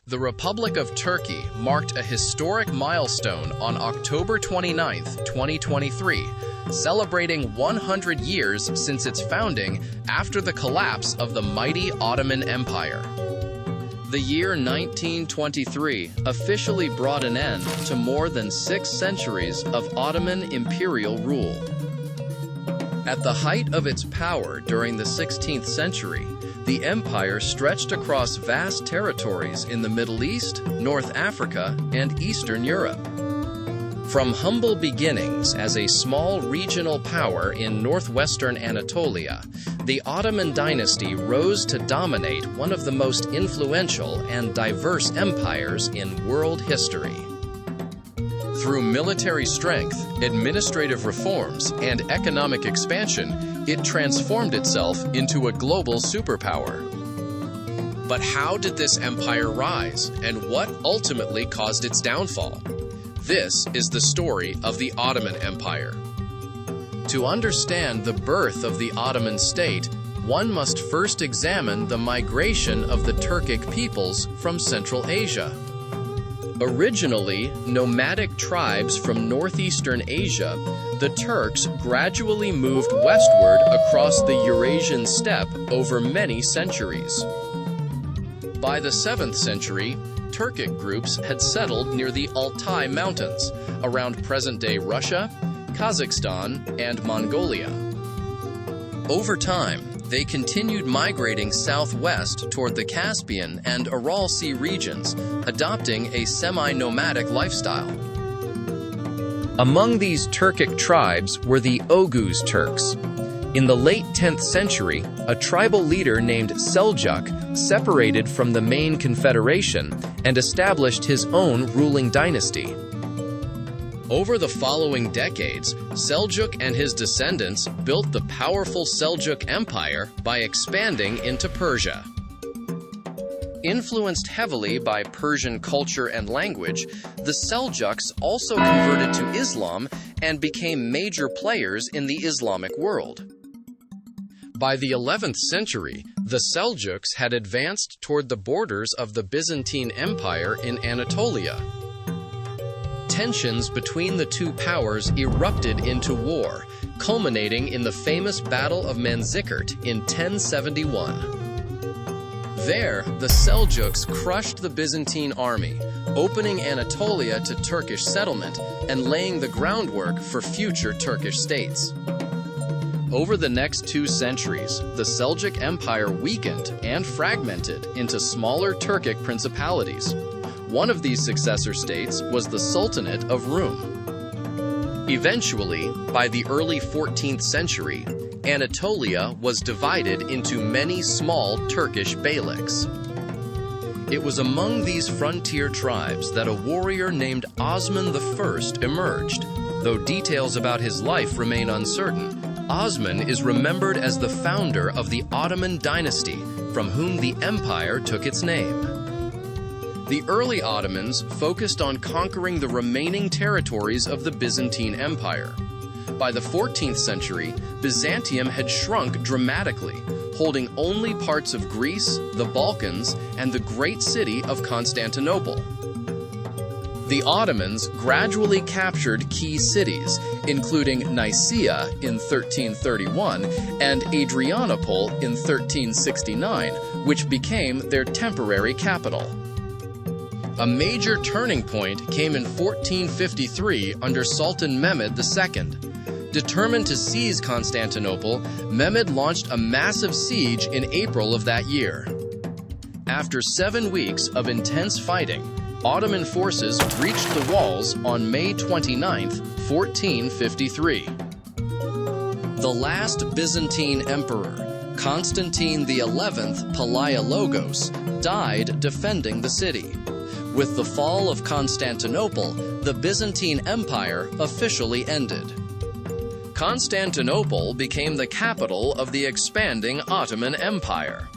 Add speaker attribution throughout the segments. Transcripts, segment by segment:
Speaker 1: The Republic of Turkey marked a historic milestone on October 29, 2023, celebrating 100 years since its founding after the collapse of the mighty Ottoman Empire. The year 1923 officially brought an end to more than 6 centuries of Ottoman imperial rule. At the height of its power during the 16th century, the empire stretched across vast territories in the Middle East, North Africa, and Eastern Europe. From humble beginnings as a small regional power in northwestern Anatolia, the Ottoman dynasty rose to dominate one of the most influential and diverse empires in world history. Through military strength, administrative reforms, and economic expansion, it transformed itself into a global superpower. But how did this empire rise, and what ultimately caused its downfall? This is the story of the Ottoman Empire. To understand the birth of the Ottoman state, one must first examine the migration of the Turkic peoples from Central Asia. Originally nomadic tribes from northeastern Asia, the Turks gradually moved westward across the Eurasian steppe over many centuries. By the 7th century, Turkic groups had settled near the Altai Mountains, around present-day Russia, Kazakhstan, and Mongolia. Over time, they continued migrating southwest toward the Caspian and Aral Sea regions, adopting a semi-nomadic lifestyle. Among these Turkic tribes were the Oghuz Turks. In the late 10th century, a tribal leader named Seljuk separated from the main confederation and established his own ruling dynasty. Over the following decades, Seljuk and his descendants built the powerful Seljuk Empire by expanding into Persia. Influenced heavily by Persian culture and language, the Seljuks also converted to Islam and became major players in the Islamic world. By the 11th century, the Seljuks had advanced toward the borders of the Byzantine Empire in Anatolia. Tensions between the two powers erupted into war, culminating in the famous Battle of Manzikert in 1071. There, the Seljuks crushed the Byzantine army, opening Anatolia to Turkish settlement and laying the groundwork for future Turkish states. Over the next 2 centuries, the Seljuk Empire weakened and fragmented into smaller Turkic principalities. One of these successor states was the Sultanate of Rum. Eventually, by the early 14th century, Anatolia was divided into many small Turkish beyliks. It was among these frontier tribes that a warrior named Osman I emerged. Though details about his life remain uncertain, Osman is remembered as the founder of the Ottoman dynasty, from whom the empire took its name. The early Ottomans focused on conquering the remaining territories of the Byzantine Empire. By the 14th century, Byzantium had shrunk dramatically, holding only parts of Greece, the Balkans, and the great city of Constantinople. The Ottomans gradually captured key cities, including Nicaea in 1331 and Adrianople in 1369, which became their temporary capital. A major turning point came in 1453 under Sultan Mehmed II. Determined to seize Constantinople, Mehmed launched a massive siege in April of that year. After 7 weeks of intense fighting, Ottoman forces reached the walls on May 29, 1453. The last Byzantine emperor, Constantine XI Palaiologos, died defending the city. With the fall of Constantinople, the Byzantine Empire officially ended. Constantinople became the capital of the expanding Ottoman Empire.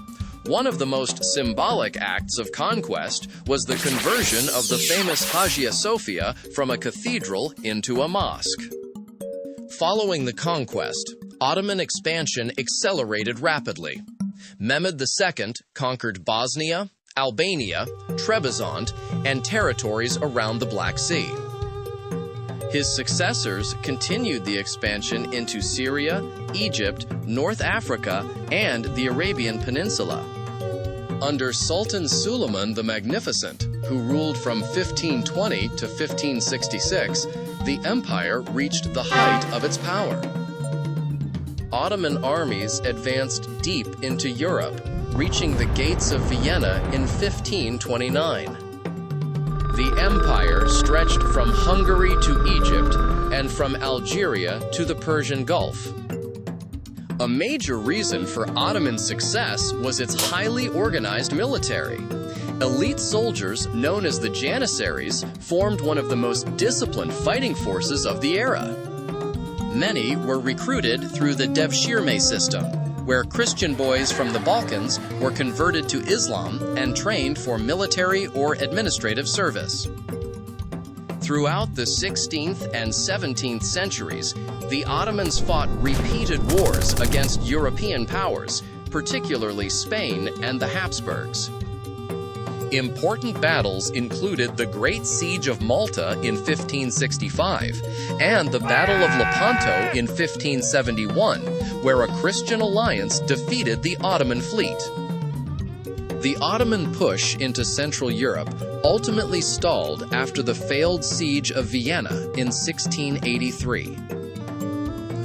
Speaker 1: One of the most symbolic acts of conquest was the conversion of the famous Hagia Sophia from a cathedral into a mosque. Following the conquest, Ottoman expansion accelerated rapidly. Mehmed II conquered Bosnia, Albania, Trebizond, and territories around the Black Sea. His successors continued the expansion into Syria, Egypt, North Africa, and the Arabian Peninsula. Under Sultan Suleiman the Magnificent, who ruled from 1520 to 1566, the empire reached the height of its power. Ottoman armies advanced deep into Europe, reaching the gates of Vienna in 1529. The empire stretched from Hungary to Egypt and from Algeria to the Persian Gulf. A major reason for Ottoman success was its highly organized military. Elite soldiers, known as the Janissaries, formed one of the most disciplined fighting forces of the era. Many were recruited through the Devshirme system, where Christian boys from the Balkans were converted to Islam and trained for military or administrative service. Throughout the 16th and 17th centuries, the Ottomans fought repeated wars against European powers, particularly Spain and the Habsburgs. Important battles included the Great Siege of Malta in 1565 and the Battle of Lepanto in 1571, where a Christian alliance defeated the Ottoman fleet. The Ottoman push into Central Europe ultimately stalled after the failed Siege of Vienna in 1683.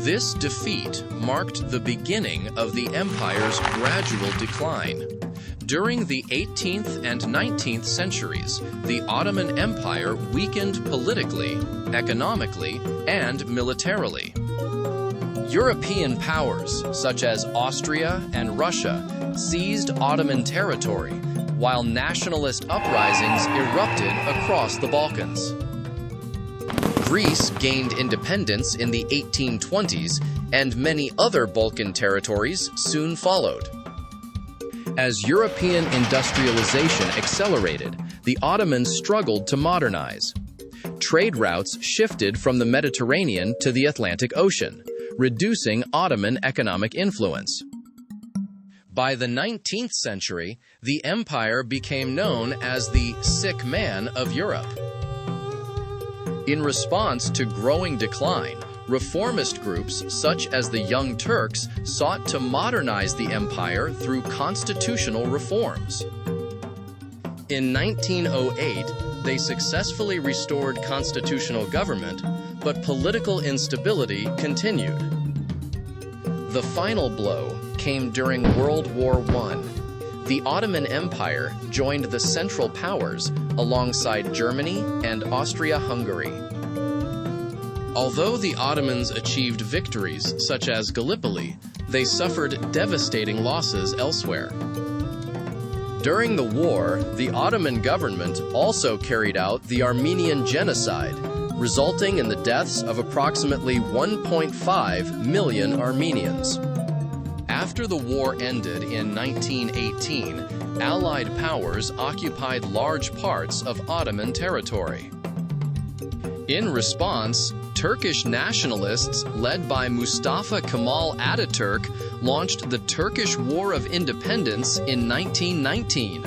Speaker 1: This defeat marked the beginning of the empire's gradual decline. During the 18th and 19th centuries, the Ottoman Empire weakened politically, economically, and militarily. European powers, such as Austria and Russia, seized Ottoman territory, while nationalist uprisings erupted across the Balkans. Greece gained independence in the 1820s, and many other Balkan territories soon followed. As European industrialization accelerated, the Ottomans struggled to modernize. Trade routes shifted from the Mediterranean to the Atlantic Ocean, reducing Ottoman economic influence. By the 19th century, the empire became known as the sick man of Europe. In response to growing decline, reformist groups such as the Young Turks sought to modernize the empire through constitutional reforms. In 1908, they successfully restored constitutional government, but political instability continued. The final blow came during World War I. The Ottoman Empire joined the Central Powers alongside Germany and Austria-Hungary. Although the Ottomans achieved victories such as Gallipoli, they suffered devastating losses elsewhere. During the war, the Ottoman government also carried out the Armenian genocide, resulting in the deaths of approximately 1.5 million Armenians. After the war ended in 1918, Allied powers occupied large parts of Ottoman territory. In response, Turkish nationalists, led by Mustafa Kemal Ataturk, launched the Turkish War of Independence in 1919.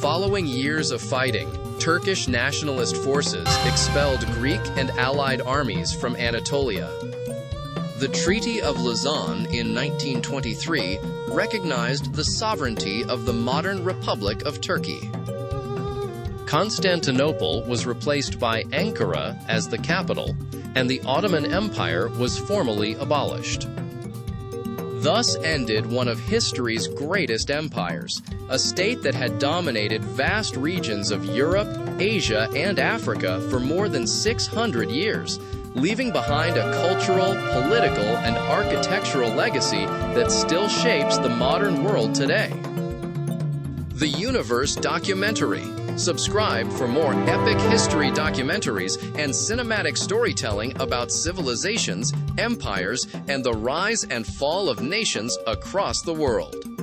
Speaker 1: Following years of fighting, Turkish nationalist forces expelled Greek and Allied armies from Anatolia. The Treaty of Lausanne in 1923 recognized the sovereignty of the modern Republic of Turkey. Constantinople was replaced by Ankara as the capital, and the Ottoman Empire was formally abolished. Thus ended one of history's greatest empires, a state that had dominated vast regions of Europe, Asia, and Africa for more than 600 years, leaving behind a cultural, political, and architectural legacy that still shapes the modern world today. The Universe Documentary. Subscribe for more epic history documentaries and cinematic storytelling about civilizations, empires, and the rise and fall of nations across the world.